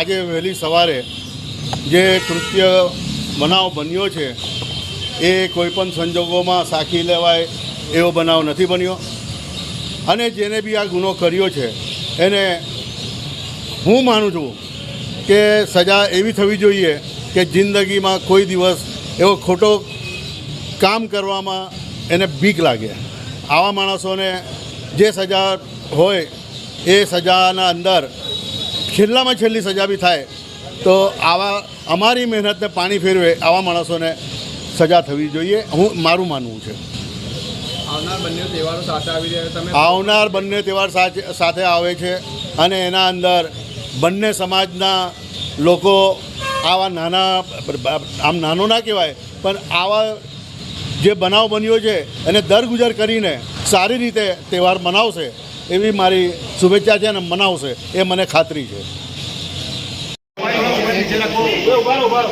આજે વહેલી સવારે જે કૃત્ય બનાવ બન્યો છે એ કોઈપણ સંજોગોમાં સાખી લેવાય એવો બનાવ નથી બન્યો અને જેને બી આ ગુનો કર્યો છે એને હું માનું છું કે સજા એવી થવી જોઈએ કે જિંદગીમાં કોઈ દિવસ એવો ખોટો કામ કરવામાં એને બીક લાગે. આવા માણસોને જે સજા હોય એ સજાના અંદર છેલ્લામાં છેલ્લી સજા બી થાય તો આવા અમારી મહેનતને પાણી ફેરવે આવા માણસોને સજા થવી જોઈએ, મારું માનવું છે. આવનાર બંને તહેવારો સાથે આવી રહ્યા તમે આવનાર બંને તહેવાર સાથે આવે છે અને એના અંદર બંને સમાજના લોકો આવા નાના, આમ નાનો ના કહેવાય પણ આવા જે બનાવ બન્યો છે એને દરગુજર કરીને સારી રીતે તહેવાર મનાવશે એવી મારી શુભેચ્છા છે અને મનાવશે એ મને ખાતરી છે. ઉભારો